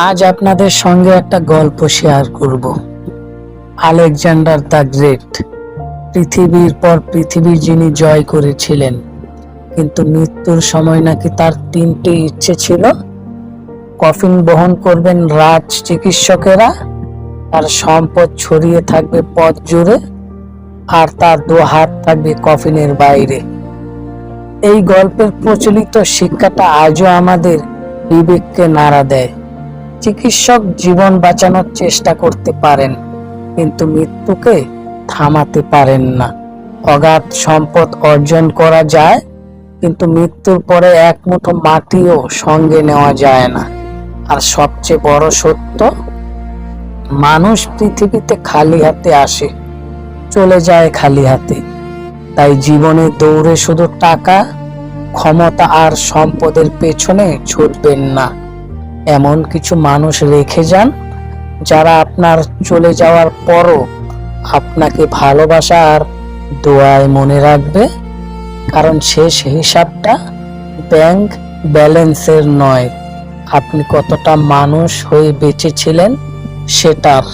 আজ আপনাদের সঙ্গে একটা গল্প শেয়ার করব। আলেকজান্ডার দ্য গ্রেট, পৃথিবীর পর পৃথিবী যিনি জয় করেছিলেন, কিন্তু মৃত্যুর সময় নাকি তার তিনটি ইচ্ছে ছিল। কফিন বহন করবেন রাজ চিকিৎসকেরা, তার সম্পদ ছড়িয়ে থাকবে পথ জুড়ে, আর তার দু হাত থাকবে কফিনের বাইরে। এই গল্পের প্রচলিত শিক্ষাটা আজও আমাদের বিবেককে নাড়া দেয়। চিকিৎসক জীবন বাঁচানোর চেষ্টা করতে পারেন, কিন্তু মৃত্যুকে থামাতে পারেন না। অগাধ সম্পদ অর্জন করা যায়, কিন্তু মৃত্যুর পরে এক মুঠো মাটিও সঙ্গে নেওয়া যায় না। আর সবচেয়ে বড় সত্য, মানুষ পৃথিবীতে খালি হাতে আসে, চলে যায় খালি হাতে। তাই জীবনে দৌড়ে শুধু টাকা, ক্ষমতা আর সম্পদের পেছনে ছুটবেন না। এমন কিছু মানুষ রেখে যান, যারা আপনার চলে যাওয়ার পরও আপনাকে ভালোবাসা আর দোয়ায় মনে রাখবে। কারণ শেষ হিসাবটা ব্যাংক ব্যালেন্সের নয়, আপনি কতটা মানুষ হয়ে বেঁচে ছিলেন সেটার।